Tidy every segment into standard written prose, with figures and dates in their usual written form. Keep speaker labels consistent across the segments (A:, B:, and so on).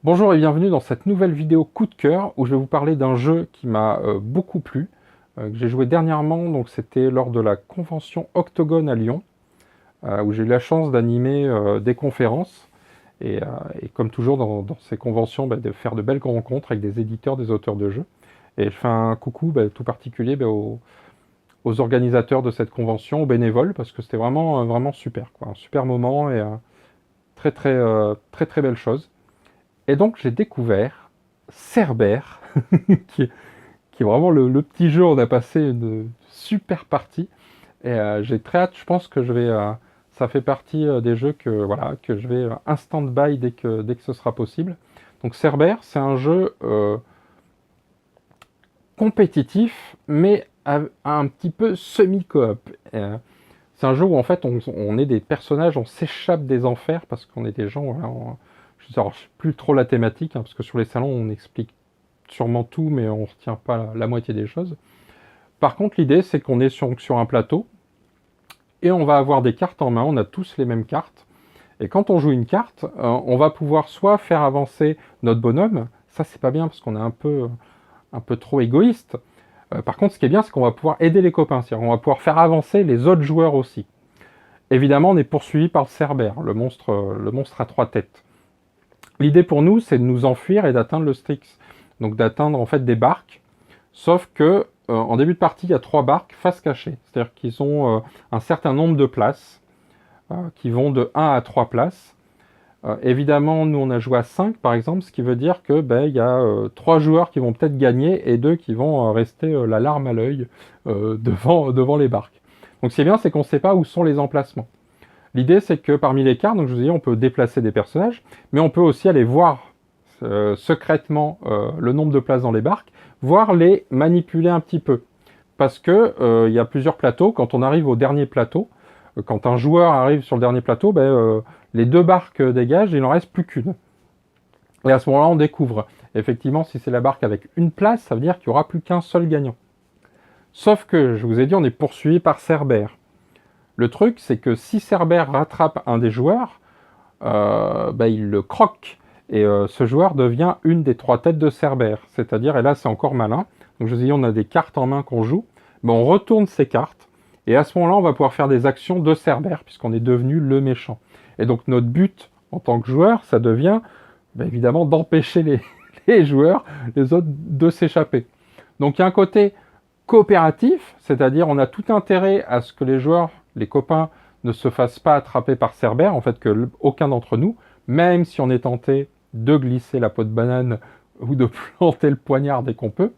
A: Bonjour et bienvenue dans cette nouvelle vidéo coup de cœur où je vais vous parler d'un jeu qui m'a beaucoup plu, que j'ai joué dernièrement, donc c'était lors de la convention Octogone à Lyon, où j'ai eu la chance d'animer des conférences et, euh, et comme toujours dans ces conventions, de faire de belles rencontres avec des éditeurs, des auteurs de jeux. Et je fais un coucou tout particulier aux organisateurs de cette convention, aux bénévoles, parce que c'était vraiment super, quoi. Un super moment et très belle chose. Et donc j'ai découvert Cerbère, qui est, qui est vraiment le petit jeu. On a passé une super partie. Et j'ai très hâte, je pense que je vais. Ça fait partie des jeux que je vais un stand-by dès que ce sera possible. Donc Cerbère, c'est un jeu compétitif, mais un petit peu semi-coop. C'est un jeu où en fait on est des personnages, on s'échappe des enfers parce qu'on est des gens. Voilà, je ne sais plus trop la thématique, parce que sur les salons on explique sûrement tout, mais on ne retient pas la moitié des choses. Par contre, l'idée, c'est qu'on est sur un plateau et on va avoir des cartes en main. On a tous les mêmes cartes. Et quand on joue une carte, on va pouvoir soit faire avancer notre bonhomme. Ça, c'est pas bien parce qu'on est un peu trop égoïste. Par contre, ce qui est bien, c'est qu'on va pouvoir aider les copains. C'est-à-dire qu'on va pouvoir faire avancer les autres joueurs aussi. Évidemment, on est poursuivi par le Cerbère, le monstre à trois têtes. L'idée pour nous, c'est de nous enfuir et d'atteindre le Styx. Donc d'atteindre en fait des barques. Sauf que en début de partie, il y a 3 barques face cachée. C'est-à-dire qu'ils ont un certain nombre de places, qui vont de 1 à 3 places. Évidemment, nous on a joué à 5 par exemple, ce qui veut dire que il y a 3 joueurs qui vont peut-être gagner et 2 qui vont rester la larme à l'œil devant les barques. Donc ce qui est bien, c'est qu'on ne sait pas où sont les emplacements. L'idée, c'est que parmi les cartes, donc je vous ai dit, on peut déplacer des personnages, mais on peut aussi aller voir secrètement le nombre de places dans les barques, voire les manipuler un petit peu. Parce que il y a plusieurs plateaux. Quand on arrive au dernier plateau, quand un joueur arrive sur le dernier plateau, les 2 barques dégagent, il n'en reste plus qu'une. Et à ce moment-là, on découvre. Effectivement, si c'est la barque avec une place, ça veut dire qu'il n'y aura plus qu'un seul gagnant. Sauf que, je vous ai dit, on est poursuivi par Cerbère. Le truc, c'est que si Cerbère rattrape un des joueurs, il le croque. Et ce joueur devient une des 3 têtes de Cerbère. C'est-à-dire, et là c'est encore malin, donc je vous ai dit, on a des cartes en main qu'on joue, on retourne ces cartes, et à ce moment-là, on va pouvoir faire des actions de Cerbère, puisqu'on est devenu le méchant. Et donc notre but, en tant que joueur, ça devient, évidemment, d'empêcher les joueurs, les autres, de s'échapper. Donc il y a un côté coopératif, c'est-à-dire on a tout intérêt à ce que les joueurs, les copains, ne se fassent pas attraper par Cerbère, en fait que aucun d'entre nous, même si on est tenté de glisser la peau de banane ou de planter le poignard dès qu'on peut.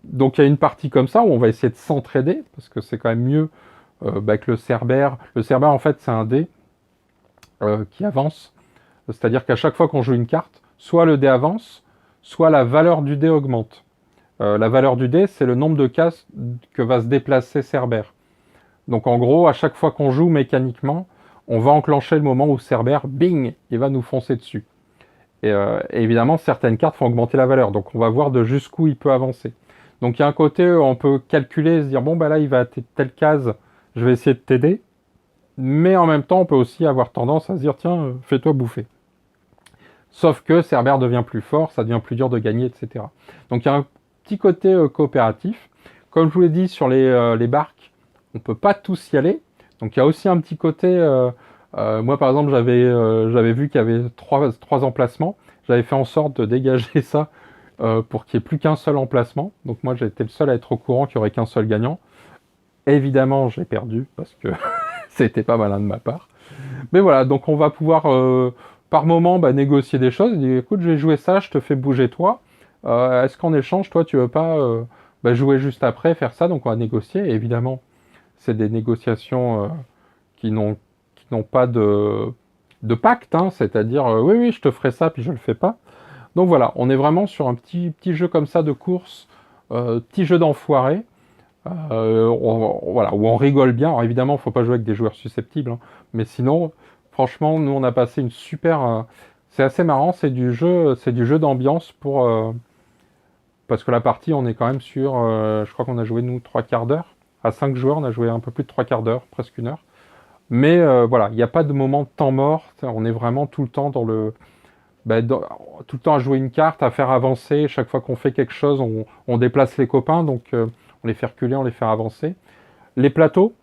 A: Donc il y a une partie comme ça où on va essayer de s'entraider, parce que c'est quand même mieux que le Cerbère. Le Cerbère, en fait, c'est un dé qui avance, c'est-à-dire qu'à chaque fois qu'on joue une carte, soit le dé avance, soit la valeur du dé augmente. La valeur du dé, c'est le nombre de cases que va se déplacer Cerbère. Donc en gros, à chaque fois qu'on joue mécaniquement, on va enclencher le moment où Cerbère, bing, il va nous foncer dessus. Et évidemment, certaines cartes font augmenter la valeur, donc on va voir de jusqu'où il peut avancer. Donc il y a un côté où on peut calculer, se dire, bon, là, il va à telle case, je vais essayer de t'aider. Mais en même temps, on peut aussi avoir tendance à se dire, tiens, fais-toi bouffer. Sauf que Cerbère devient plus fort, ça devient plus dur de gagner, etc. Donc il y a un petit côté coopératif. Comme je vous l'ai dit, sur les barques, on ne peut pas tous y aller. Donc il y a aussi un petit côté... moi, par exemple, j'avais vu qu'il y avait trois emplacements. J'avais fait en sorte de dégager ça pour qu'il n'y ait plus qu'un seul emplacement. Donc moi, j'ai été le seul à être au courant qu'il n'y aurait qu'un seul gagnant. Évidemment, j'ai perdu parce que c'était pas malin de ma part. Mais voilà, donc on va pouvoir par moment négocier des choses. Dire, écoute, je vais jouer ça, je te fais bouger toi. Est-ce qu'en échange, toi, tu veux pas jouer juste après, faire ça? Donc on va négocier. Et évidemment, c'est des négociations qui n'ont pas de pacte, hein, c'est-à-dire oui, oui, je te ferai ça, puis je le fais pas. Donc voilà, on est vraiment sur un petit jeu comme ça de course, petit jeu d'enfoiré, voilà, où on rigole bien. Alors évidemment, il ne faut pas jouer avec des joueurs susceptibles, hein, mais sinon, franchement, nous on a passé une super. C'est assez marrant, c'est du jeu d'ambiance parce que la partie, on est quand même sur, je crois qu'on a joué nous 3 quarts d'heure. À 5 joueurs, on a joué un peu plus de 3 quarts d'heure, presque 1 heure. Mais voilà, il n'y a pas de moment de temps mort. On est vraiment tout le temps tout le temps à jouer une carte, à faire avancer. Chaque fois qu'on fait quelque chose, on déplace les copains, donc on les fait reculer, on les fait avancer. Les plateaux,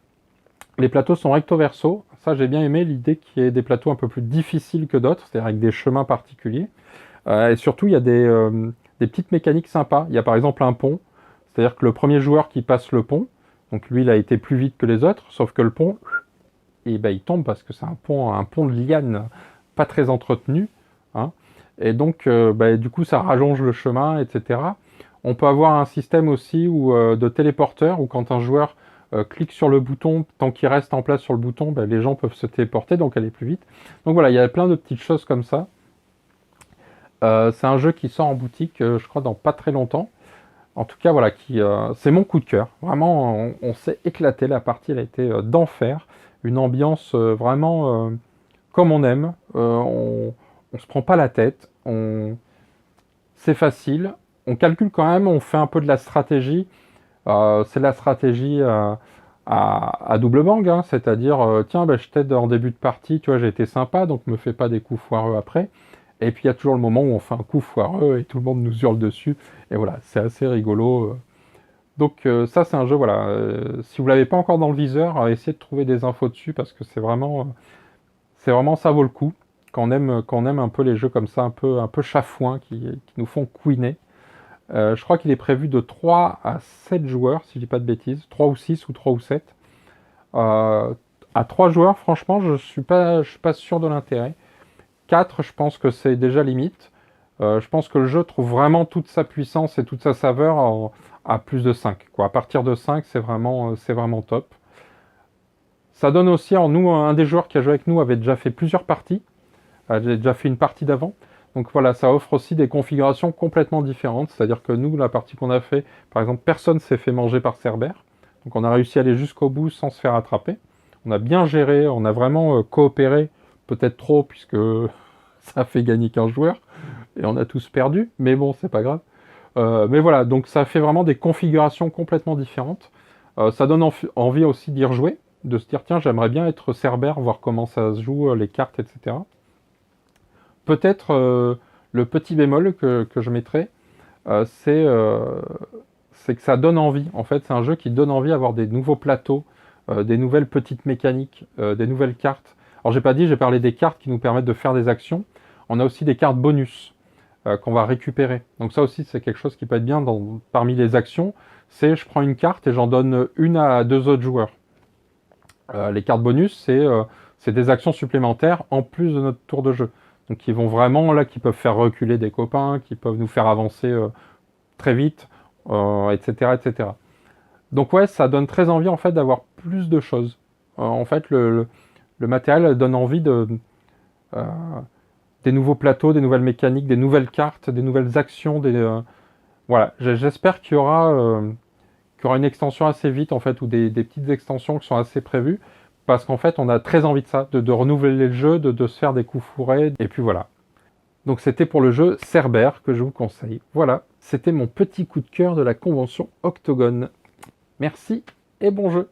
A: les plateaux sont recto verso. Ça, j'ai bien aimé l'idée qu'il y ait des plateaux un peu plus difficiles que d'autres, c'est-à-dire avec des chemins particuliers. Et surtout, il y a des petites mécaniques sympas. Il y a par exemple un pont, c'est-à-dire que le premier joueur qui passe le pont, donc lui, il a été plus vite que les autres, sauf que le pont, et ben, il tombe parce que c'est un pont de liane pas très entretenu. Hein. Et donc, du coup, ça rallonge le chemin, etc. On peut avoir un système aussi de téléporteur où quand un joueur clique sur le bouton, tant qu'il reste en place sur le bouton, les gens peuvent se téléporter, donc aller plus vite. Donc voilà, il y a plein de petites choses comme ça. C'est un jeu qui sort en boutique, je crois, dans pas très longtemps. En tout cas, voilà, c'est mon coup de cœur. Vraiment, on s'est éclaté. La partie, elle a été d'enfer. Une ambiance vraiment comme on aime. On se prend pas la tête. C'est facile. On calcule quand même. On fait un peu de la stratégie. C'est la stratégie à double bang, hein, c'est-à-dire, tiens, je t'aide en début de partie. Tu vois, j'ai été sympa, donc me fais pas des coups foireux après. Et puis il y a toujours le moment où on fait un coup foireux et tout le monde nous hurle dessus. Et voilà, c'est assez rigolo. Donc ça c'est un jeu, voilà. Si vous l'avez pas encore dans le viseur, essayez de trouver des infos dessus parce que c'est vraiment ça vaut le coup. Quand on aime un peu les jeux comme ça, un peu chafouins, qui nous font couiner. Je crois qu'il est prévu de 3 à 7 joueurs, si je dis pas de bêtises. 3 ou 6 ou 3 ou 7. À 3 joueurs, franchement, je suis pas sûr de l'intérêt. 4, je pense que c'est déjà limite. Je pense que le jeu trouve vraiment toute sa puissance et toute sa saveur à plus de 5. Quoi. À partir de 5, c'est vraiment top. Ça donne aussi, en nous, un des joueurs qui a joué avec nous avait déjà fait plusieurs parties. J'ai déjà fait une partie d'avant. Donc voilà, ça offre aussi des configurations complètement différentes. C'est-à-dire que nous, la partie qu'on a fait, par exemple, personne s'est fait manger par Cerber. Donc on a réussi à aller jusqu'au bout sans se faire attraper. On a bien géré, on a vraiment coopéré, peut-être trop, puisque ça a fait gagner 15 joueurs. Et on a tous perdu, mais bon, c'est pas grave. Mais voilà, donc ça fait vraiment des configurations complètement différentes. Ça donne envie aussi d'y rejouer, de se dire, tiens, j'aimerais bien être Cerber, voir comment ça se joue, les cartes, etc. Peut-être le petit bémol que je mettrais, c'est que ça donne envie. En fait, c'est un jeu qui donne envie d'avoir des nouveaux plateaux, des nouvelles petites mécaniques, des nouvelles cartes. Alors j'ai pas dit, j'ai parlé des cartes qui nous permettent de faire des actions. On a aussi des cartes bonus qu'on va récupérer. Donc ça aussi, c'est quelque chose qui peut être bien parmi les actions. C'est je prends une carte et j'en donne une à 2 autres joueurs. Les cartes bonus, c'est des actions supplémentaires en plus de notre tour de jeu. Donc qui vont vraiment, là, qui peuvent faire reculer des copains, qui peuvent nous faire avancer très vite, etc., etc. Donc ouais, ça donne très envie en fait d'avoir plus de choses. En fait, le matériel donne envie euh, des nouveaux plateaux, des nouvelles mécaniques, des nouvelles cartes, des nouvelles actions. Voilà, j'espère qu'il y aura une extension assez vite en fait, ou des petites extensions qui sont assez prévues, parce qu'en fait, on a très envie de ça, de renouveler le jeu, de se faire des coups fourrés, et puis voilà. Donc c'était pour le jeu Cerber que je vous conseille. Voilà, c'était mon petit coup de cœur de la convention Octogone. Merci et bon jeu.